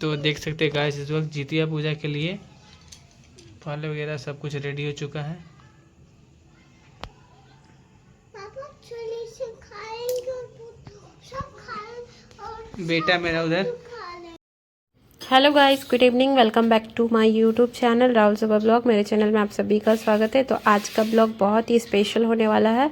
तो देख सकते हैं गाइस, इस वक्त जितिया पूजा के लिए फल वगैरह सब कुछ रेडी हो चुका है। बेटा मेरा उधर। Hello guys, good evening, welcome back to my YouTube channel Rahul सुबह ब्लॉग। मेरे चैनल में आप सभी का स्वागत है। तो आज का ब्लॉग बहुत ही स्पेशल होने वाला है।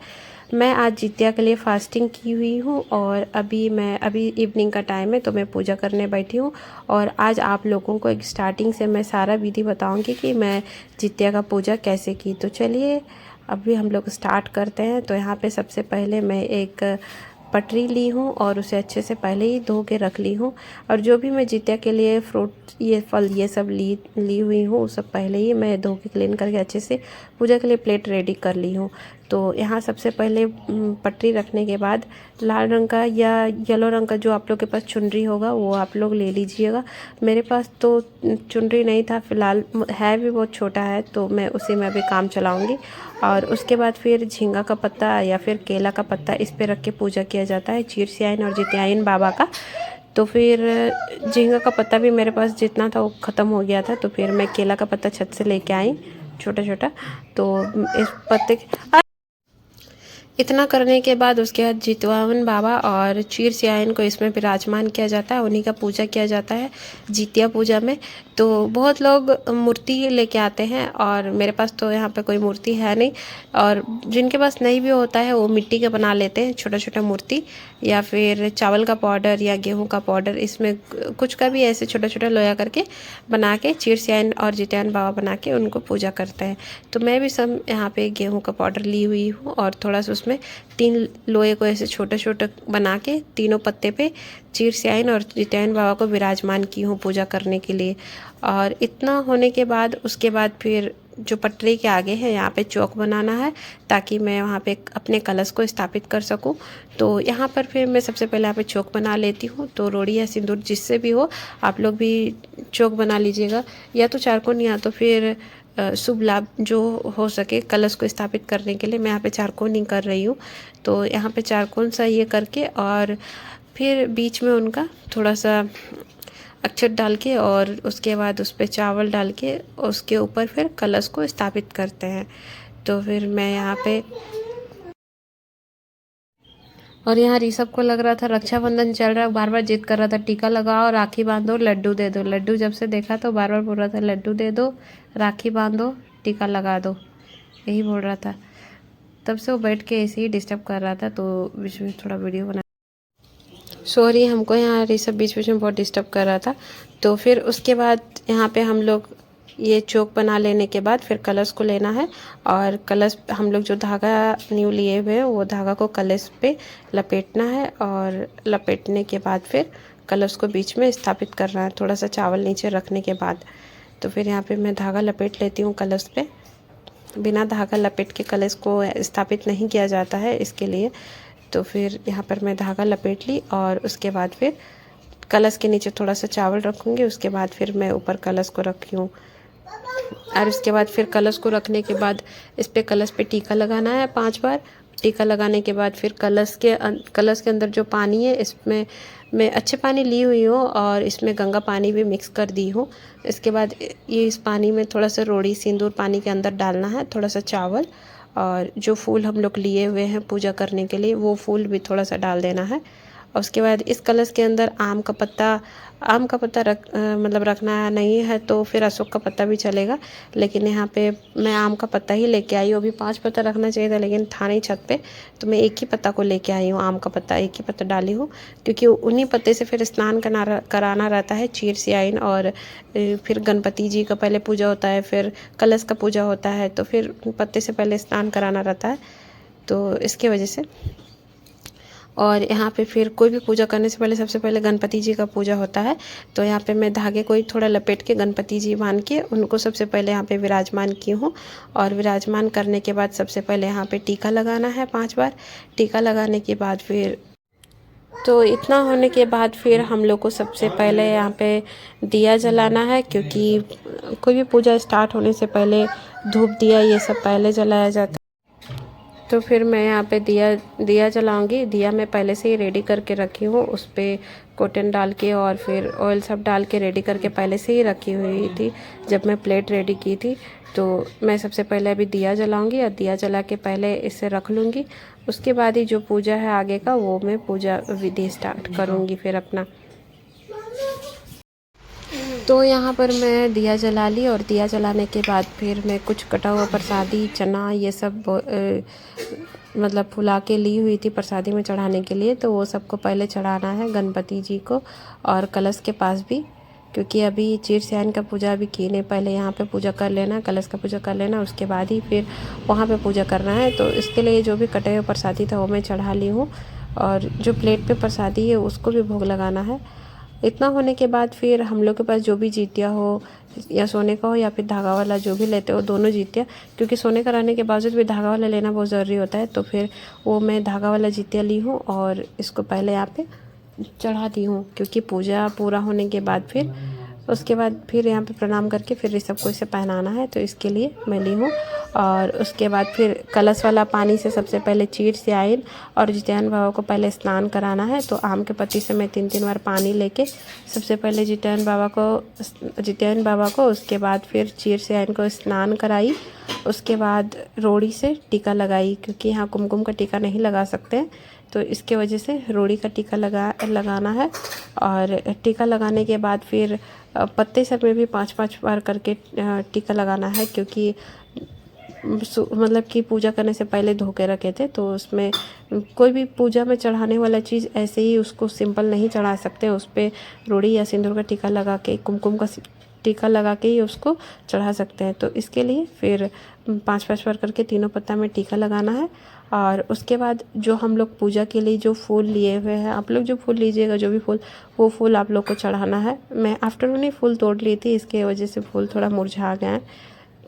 मैं आज जितिया के लिए फास्टिंग की हुई हूँ और अभी इवनिंग का टाइम है तो मैं पूजा करने बैठी हूँ। और आज आप लोगों को एक स्टार्टिंग से मैं सारा विधि बताऊँगी कि मैं जितिया का पूजा कैसे की। तो चलिए अभी हम लोग स्टार्ट करते हैं। तो यहाँ पे सबसे पहले मैं एक पटरी ली हूँ और उसे अच्छे से पहले ही धो के रख ली हूँ। और जो भी मैं जितिया के लिए फ्रूट, ये फल, ये सब ली हुई हूँ, वो सब पहले ही मैं धो के क्लीन करके अच्छे से पूजा के लिए प्लेट रेडी कर ली हूँ। तो यहाँ सबसे पहले पटरी रखने के बाद लाल रंग का या येलो रंग का जो आप लोग के पास चुनरी होगा वो आप लोग ले लीजिएगा। मेरे पास तो चुनरी नहीं था, फिलहाल है भी बहुत छोटा है तो मैं उसी में अभी काम चलाऊँगी। और उसके बाद फिर झींगा का पत्ता या फिर केला का पत्ता इस पे रख के पूजा किया जाता है, चीरसियाइन और जितियाइन बाबा का। तो फिर झींगा का पत्ता भी मेरे पास जितना था वो ख़त्म हो गया था, तो फिर मैं केला का पत्ता छत से लेके आई छोटा छोटा। तो इस पत्ते इतना करने के बाद उसके बाद जितवावन बाबा और चीर सियाइन को इसमें विराजमान किया जाता है, उन्हीं का पूजा किया जाता है जितिया पूजा में। तो बहुत लोग मूर्ति लेके आते हैं और मेरे पास तो यहाँ पे कोई मूर्ति है नहीं। और जिनके पास नहीं भी होता है वो मिट्टी के बना लेते हैं छोटा छोटा मूर्ति, या फिर चावल का पाउडर या गेहूं का पाउडर, इसमें कुछ का भी ऐसे छोटा छोटा लोया करके बना के चीर सियाइन और जितियान बाबा बना के उनको पूजा करते हैं। तो मैं भी सब यहाँ पे गेहूं का पाउडर ली हुई हूँ और थोड़ा सा उसमें 3 लोहे को ऐसे छोटे छोटे बना के तीनों पत्ते पे चीर सियाइन और जितियान बाबा को विराजमान की हूँ पूजा करने के लिए। और इतना होने के बाद उसके बाद फिर जो पटरी के आगे है यहाँ पे चौक बनाना है ताकि मैं वहाँ पे अपने कलश को स्थापित कर सकूँ। तो यहाँ पर फिर मैं सबसे पहले यहाँ पे चौक बना लेती हूँ। तो रोड़ी या सिंदूर जिससे भी हो आप लोग भी चौक बना लीजिएगा, या तो चारकोन या तो फिर शुभ लाभ जो हो सके कलश को स्थापित करने के लिए। मैं यहाँ पे चारकोन ही कर रही हूँ। तो यहाँ पे चारकोन सा ये करके और फिर बीच में उनका थोड़ा सा अक्षत डाल के और उसके बाद उस पर चावल डाल के उसके ऊपर फिर कलश को स्थापित करते हैं। तो फिर मैं यहाँ पे, और यहाँ ऋषभ को लग रहा था रक्षाबंधन चल रहा है, बार बार जिद कर रहा था टीका लगाओ, राखी बांधो, लड्डू दे दो। लड्डू जब से देखा तो बार बार बोल रहा था लड्डू दे दो, राखी बांधो, टीका लगा दो, यही बोल रहा था। तब से वो बैठ के ऐसे ही डिस्टर्ब कर रहा था, तो बीच में थोड़ा वीडियो बना, सॉरी, हमको यहाँ ऋषभ बीच बीच में बहुत डिस्टर्ब कर रहा था। तो फिर उसके बाद यहाँ पे हम लोग ये चौक बना लेने के बाद फिर कलश को लेना है। और कलश हम लोग जो धागा न्यू लिए हुए हैं वो धागा को कलश पे लपेटना है और लपेटने के बाद फिर कलश को बीच में स्थापित करना है थोड़ा सा चावल नीचे रखने के बाद। तो फिर यहाँ पे मैं धागा लपेट लेती हूँ कलश पे। बिना धागा लपेट के कलश को स्थापित नहीं किया जाता है, इसके लिए। तो फिर यहाँ पर मैं धागा लपेट ली और उसके बाद फिर कलश के नीचे थोड़ा सा चावल रखूँगी। उसके बाद फिर मैं ऊपर कलश को रखी हूँ। और उसके बाद फिर कलश को रखने के बाद इस पे कलश पे टीका लगाना है 5 बार। टीका लगाने के बाद फिर कलश के अंदर जो पानी है इसमें मैं अच्छे पानी ली हुई हूँ और इसमें गंगा पानी भी मिक्स कर दी हूँ। इसके बाद ये इस पानी में थोड़ा सा रोड़ी सिंदूर पानी के अंदर डालना है, थोड़ा सा चावल और जो फूल हम लोग लिए हुए हैं पूजा करने के लिए वो फूल भी थोड़ा सा डाल देना है। और उसके बाद इस कलश के अंदर आम का पत्ता मतलब रखना नहीं है तो फिर अशोक का पत्ता भी चलेगा, लेकिन यहाँ पे मैं आम का पत्ता ही लेके आई हूँ। अभी 5 पत्ता रखना चाहिए था लेकिन था नहीं छत पे, तो मैं एक ही पत्ता को लेके आई हूँ। आम का पत्ता एक ही पत्ता डाली हूँ क्योंकि उन्हीं पत्ते से फिर स्नान कराना रहता है चीर सियाइन। और फिर गणपति जी का पहले पूजा होता है, फिर कलश का पूजा होता है, तो फिर पत्ते से पहले स्नान कराना रहता है, तो इसकी वजह से। और यहाँ पे फिर कोई भी पूजा करने से पहले सबसे पहले गणपति जी का पूजा होता है। तो यहाँ पे मैं धागे को ही थोड़ा लपेट के गणपति जी बांध के उनको सबसे पहले यहाँ पे विराजमान की हूँ। और विराजमान करने के बाद सबसे पहले यहाँ पे टीका लगाना है 5 बार। टीका लगाने के बाद फिर, तो इतना होने के बाद फिर हम लोग को सबसे पहले यहाँ पे दिया जलाना है, क्योंकि कोई भी पूजा स्टार्ट होने से पहले धूप दिया ये सब पहले जलाया जाता है। तो तो फिर मैं यहाँ पे दिया जलाऊंगी। दिया मैं पहले से ही रेडी करके रखी हूँ, उस पर कॉटन डाल के और फिर ऑयल सब डाल के रेडी करके पहले से ही रखी हुई थी। जब मैं प्लेट रेडी की थी तो मैं सबसे पहले अभी दिया जलाऊंगी और दिया जला के पहले इसे रख लूँगी। उसके बाद ही जो पूजा है आगे का वो मैं पूजा विधि स्टार्ट करूँगी फिर अपना। तो यहाँ पर मैं दिया जला ली और दिया जलाने के बाद फिर मैं कुछ कटा हुआ प्रसादी चना ये सब मतलब फुला के ली हुई थी प्रसादी में चढ़ाने के लिए। तो वो सबको पहले चढ़ाना है गणपति जी को और कलश के पास भी, क्योंकि अभी चीर स्यान का पूजा अभी की नहीं। पहले यहाँ पे पूजा कर लेना, कलश का पूजा कर लेना, उसके बाद ही फिर वहाँ पे पूजा करना है। तो इसके लिए जो भी कटे हुए प्रसादी था वो मैं चढ़ा ली हूँ और जो प्लेट पे प्रसादी है उसको भी भोग लगाना है। इतना होने के बाद फिर हम लोग के पास जो भी जीतिया हो या सोने का हो या फिर धागा वाला जो भी लेते हो दोनों जीतिया, क्योंकि सोने का रहने के बावजूद भी धागा वाला लेना बहुत ज़रूरी होता है। तो फिर वो मैं धागा वाला जीतिया ली हूँ और इसको पहले यहाँ पे चढ़ा दी हूँ, क्योंकि पूजा पूरा होने के बाद फिर उसके बाद फिर यहाँ पे प्रणाम करके फिर इस सबको इसे पहनाना है। तो इसके लिए मैं ली हूँ। और उसके बाद फिर कलश वाला पानी से सबसे पहले चीर से आइन और जित्यान बाबा को पहले स्नान कराना है। तो आम के पत्ती से मैं 3-3 बार पानी लेके सबसे पहले जित्यान बाबा को उसके बाद फिर चीर से आइन को स्नान कराई। उसके बाद रोड़ी से टीका लगाई, क्योंकि यहाँ कुमकुम का टीका नहीं लगा सकते, तो इसके वजह से रोड़ी का टीका लगाना है। और टीका लगाने के बाद फिर पत्ते सर में भी 5-5 बार करके टीका लगाना है, क्योंकि मतलब कि पूजा करने से पहले धो के रखे थे। तो उसमें कोई भी पूजा में चढ़ाने वाला चीज़ ऐसे ही उसको सिंपल नहीं चढ़ा सकते, उस पर रोड़ी या सिंदूर का टीका लगा के कुमकुम का टीका लगा के ही उसको चढ़ा सकते हैं। तो इसके लिए फिर 5-5 बार करके तीनों पत्ता में टीका लगाना है। और उसके बाद जो हम लोग पूजा के लिए जो फूल लिए हुए हैं, आप लोग जो फूल लीजिएगा जो भी फूल, वो फूल आप लोग को चढ़ाना है। मैं आफ्टरनून ही फूल तोड़ ली थी, इसके वजह से फूल थोड़ा मुरझा गए हैं।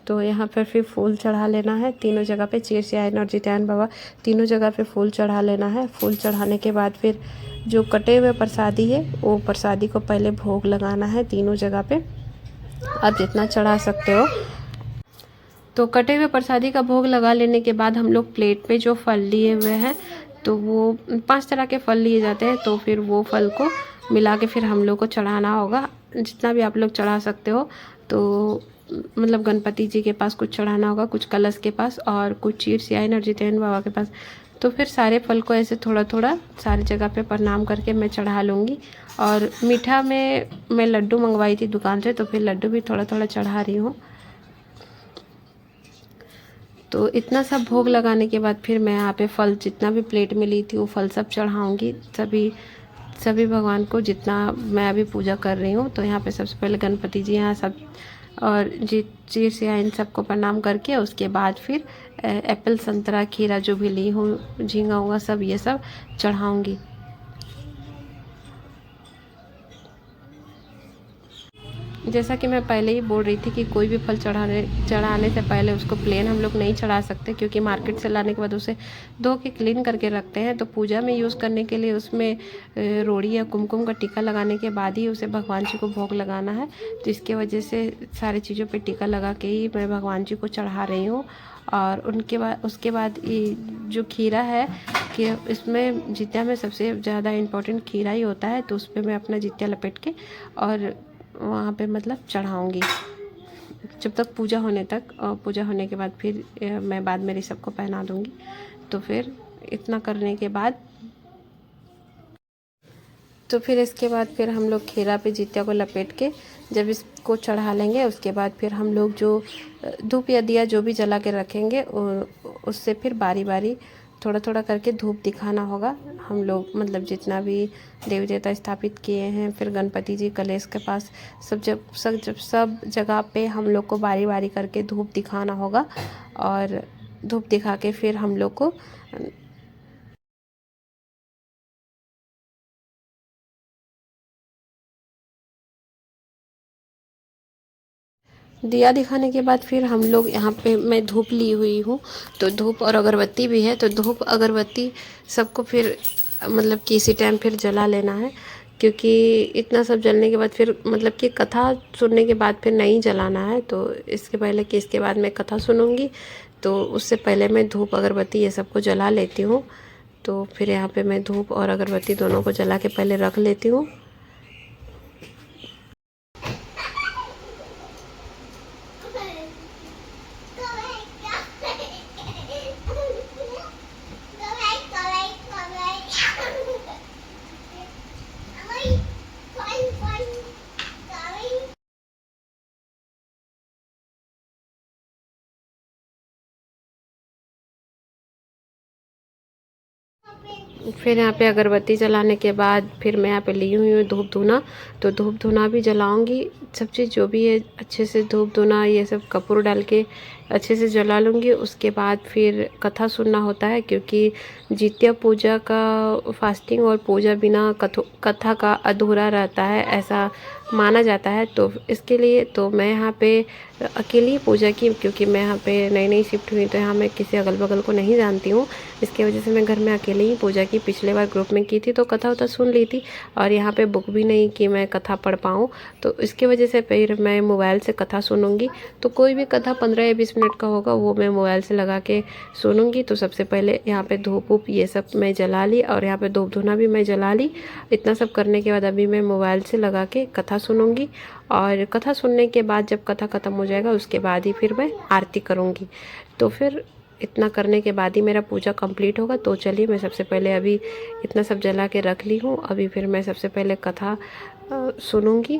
तो यहाँ पर फिर फूल चढ़ा लेना है तीनों जगह पे, चीर से आयन और जित्यान बाबा तीनों जगह पे फूल चढ़ा लेना है। फूल चढ़ाने के बाद फिर जो कटे हुए प्रसादी है वो प्रसादी को पहले भोग लगाना है तीनों जगह पे, आप जितना चढ़ा सकते हो। तो कटे हुए प्रसादी का भोग लगा लेने के बाद हम लोग प्लेट पे जो फल लिए हुए हैं, तो वो 5 तरह के फल लिए जाते हैं, तो फिर वो फल को मिला के फिर हम लोग को चढ़ाना होगा। जितना भी आप लोग चढ़ा सकते हो, तो मतलब गणपति जी के पास कुछ चढ़ाना होगा, कुछ कलश के पास और कुछ चीर से आयन और जितेन बाबा के पास। तो फिर सारे फल को ऐसे थोड़ा थोड़ा सारी जगह पे प्रणाम करके मैं चढ़ा लूँगी। और मीठा में मैं लड्डू मंगवाई थी दुकान से, तो फिर लड्डू भी थोड़ा थोड़ा चढ़ा रही हूँ। तो इतना सब भोग लगाने के बाद फिर मैं यहाँ पे फल जितना भी प्लेट में ली थी वो फल सब चढ़ाऊँगी सभी भगवान को, जितना मैं अभी पूजा कर रही हूँ। तो यहाँ पे सबसे पहले गणपति जी यहाँ सब और चीर से इन सबको प्रणाम करके उसके बाद फिर एप्पल संतरा खीरा जो भी ली हूँ, झींगा हुआ सब ये सब चढ़ाऊँगी। जैसा कि मैं पहले ही बोल रही थी कि कोई भी फल चढ़ाने से पहले उसको प्लेन हम लोग नहीं चढ़ा सकते, क्योंकि मार्केट से लाने के बाद उसे धो के क्लीन करके रखते हैं। तो पूजा में यूज़ करने के लिए उसमें रोड़ी या कुमकुम का टीका लगाने के बाद ही उसे भगवान जी को भोग लगाना है। तो इसके वजह से सारी चीज़ों पर टीका लगा के ही मैं भगवान जी को चढ़ा रही हूँ। और उसके बाद जो खीरा है कि इसमें जित्या में सबसे ज़्यादा इम्पोर्टेंट खीरा ही होता है, तो उस पर मैं अपना जित्या लपेट के और वहाँ पे मतलब चढ़ाऊँगी जब तक पूजा होने तक। और पूजा होने के बाद फिर मैं बाद में सबको पहना दूँगी। तो फिर इतना करने के बाद तो फिर इसके बाद फिर हम लोग खीरा पे जित्या को लपेट के जब इसको चढ़ा लेंगे, उसके बाद फिर हम लोग जो धूप या दिया जो भी जला के रखेंगे उससे फिर बारी बारी थोड़ा थोड़ा करके धूप दिखाना होगा। हम लोग मतलब जितना भी देवी देवता स्थापित किए हैं, फिर गणपति जी कलश के पास सब जगह पे हम लोग को बारी बारी करके धूप दिखाना होगा। और धूप दिखा के फिर हम लोग को दिया दिखाने के बाद फिर हम लोग यहाँ पे मैं धूप ली हुई हूँ, तो धूप और अगरबत्ती भी है। तो धूप अगरबत्ती सबको फिर मतलब किसी टाइम फिर जला लेना है, क्योंकि इतना सब जलने के बाद फिर मतलब कि कथा सुनने के बाद फिर नहीं जलाना है। तो इसके पहले कि इसके बाद मैं कथा सुनूंगी, तो उससे पहले मैं धूप अगरबत्ती ये सबको जला लेती हूँ। तो फिर यहाँ पे मैं धूप और अगरबत्ती दोनों को जला के पहले रख लेती हूँ। फिर यहाँ पे अगरबत्ती जलाने के बाद फिर मैं यहाँ पे ली हुई हूँ धूप धुना। तो धूप धुना भी जलाऊंगी, सब चीज़ जो भी है अच्छे से धूप धुना ये सब कपूर डाल के अच्छे से जला लूँगी। उसके बाद फिर कथा सुनना होता है, क्योंकि जित्या पूजा का फास्टिंग और पूजा बिना कथा का अधूरा रहता है, ऐसा माना जाता है। तो इसके लिए तो मैं यहाँ पे अकेली ही पूजा की, क्योंकि मैं यहाँ पे नई नई शिफ्ट हुई, तो यहाँ मैं किसी अगल बगल को नहीं जानती हूँ। इसकी वजह से मैं घर में अकेले ही पूजा की। पिछले बार ग्रुप में की थी तो कथा वथा सुन ली थी, और यहाँ पे बुक भी नहीं कि मैं कथा पढ़ पाऊँ, तो इसकी वजह से फिर मैं मोबाइल से कथा सुनूंगी। तो कोई भी कथा 15 या 20 मिनट का होगा वो मैं मोबाइल से लगा के सुनूंगी। तो सबसे पहले यहाँ पे धूप वूप ये सब मैं जला ली, और यहाँ पे धूप धुना भी मैं जला ली। इतना सब करने के बाद अभी मैं मोबाइल से लगा के कथा सुनूंगी, और कथा सुनने के बाद जब कथा ख़त्म हो जाएगा उसके बाद ही फिर मैं आरती करूँगी। तो फिर इतना करने के बाद ही मेरा पूजा कंप्लीट होगा। तो चलिए मैं सबसे पहले अभी इतना सब जला के रख ली हूँ, अभी फिर मैं सबसे पहले कथा सुनूंगी।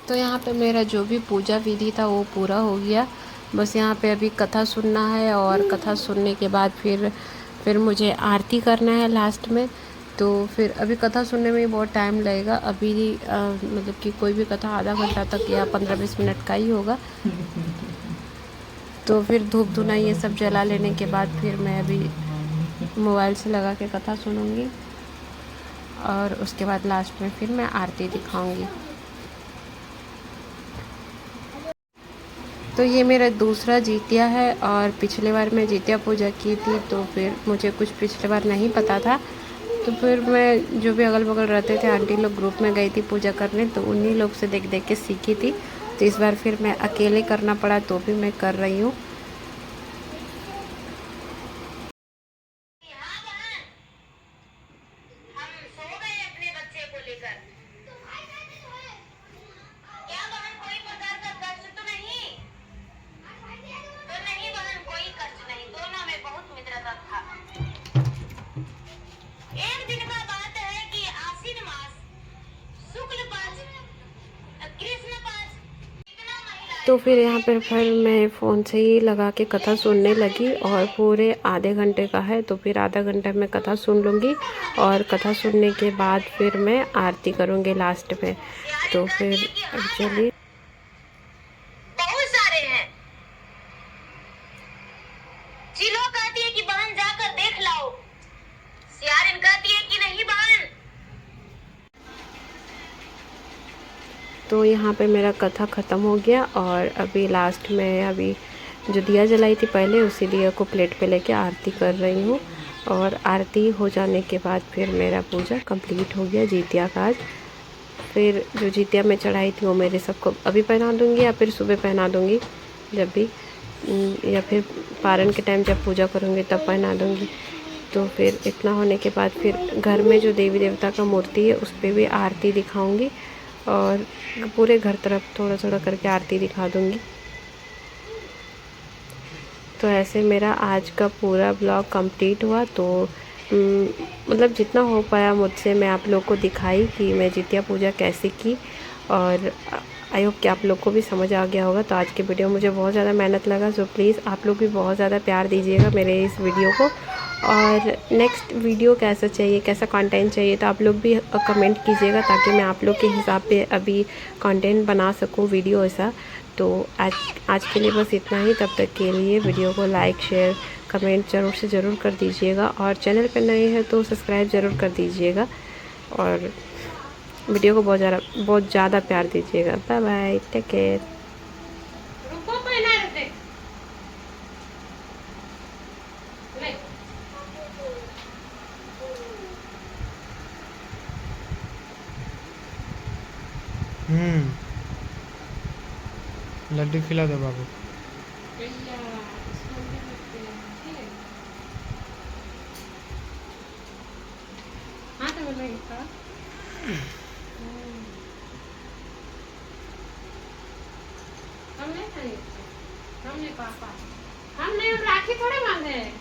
तो यहाँ पे मेरा जो भी पूजा विधि था वो पूरा हो गया, बस यहाँ पे अभी कथा सुनना है, और कथा सुनने के बाद फिर मुझे आरती करना है लास्ट में। तो फिर अभी कथा सुनने में ही बहुत टाइम लगेगा, अभी मतलब कि कोई भी कथा आधा घंटा तक या 15-20 मिनट का ही होगा। तो फिर धूप धुना ये सब जला लेने के बाद फिर मैं अभी मोबाइल से लगा के कथा सुनूंगी, और उसके बाद लास्ट में फिर मैं आरती दिखाऊंगी। तो ये मेरा दूसरा जितिया है, और पिछले बार मैं जितिया पूजा की थी, तो फिर मुझे कुछ पिछले बार नहीं पता था। तो फिर मैं जो भी अगल बगल रहते थे आंटी लोग ग्रुप में गई थी पूजा करने, तो उन्हीं लोग से देख देख के सीखी थी। तो इस बार फिर मैं अकेले करना पड़ा, तो भी मैं कर रही हूँ। तो फिर यहाँ पर फिर मैं फ़ोन से ही लगा के कथा सुनने लगी, और पूरे आधे घंटे का है, तो फिर आधा घंटा मैं कथा सुन लूँगी, और कथा सुनने के बाद फिर मैं आरती करूँगी लास्ट में। तो फिर चलिए। बहुत सारे हैं। चिलो कहती है कि बहन जाकर देख लाओ, सियारिन कहती है कि नहीं बहन। तो यहाँ पे मेरा कथा ख़त्म हो गया, और अभी लास्ट में अभी जो दिया जलाई थी पहले, उसी दिया को प्लेट पे लेके आरती कर रही हूँ। और आरती हो जाने के बाद फिर मेरा पूजा कंप्लीट हो गया जितिया का आज। फिर जो जितिया में चढ़ाई थी वो मेरे सबको अभी पहना दूँगी, या फिर सुबह पहना दूँगी जब भी, या फिर पारण के टाइम जब पूजा करूँगी तब पहना दूँगी। तो फिर इतना होने के बाद फिर घर में जो देवी देवता का मूर्ति है उस पर भी आरती दिखाऊँगी, और पूरे घर तरफ थोड़ा थोड़ा करके आरती दिखा दूँगी। तो ऐसे मेरा आज का पूरा ब्लॉग कंप्लीट हुआ। तो मतलब जितना हो पाया मुझसे मैं आप लोग को दिखाई कि मैं जितिया पूजा कैसे की, और आई होप कि आप लोग को भी समझ आ गया होगा। तो आज के वीडियो मुझे बहुत ज़्यादा मेहनत लगा, सो प्लीज़ आप लोग भी बहुत ज़्यादा प्यार दीजिएगा मेरे इस वीडियो को। और नेक्स्ट वीडियो कैसा चाहिए, कैसा कंटेंट चाहिए, तो आप लोग भी कमेंट कीजिएगा, ताकि मैं आप लोग के हिसाब पे अभी कंटेंट बना सकूं वीडियो ऐसा। तो आज के लिए बस इतना ही। तब तक के लिए वीडियो को लाइक शेयर कमेंट ज़रूर कर दीजिएगा, और चैनल पर नए हैं तो सब्सक्राइब ज़रूर कर दीजिएगा, और वीडियो को बहुत ज़्यादा प्यार दीजिएगा। Bye bye, take care. लड्डू खिला दो बाबू। भैया इसको क्या करते हैं, ठीक है। हाँ तो बोलेगी का हम नहीं खरीदते, हमने पापा, हम नहीं राखी थोड़े बांधे हैं।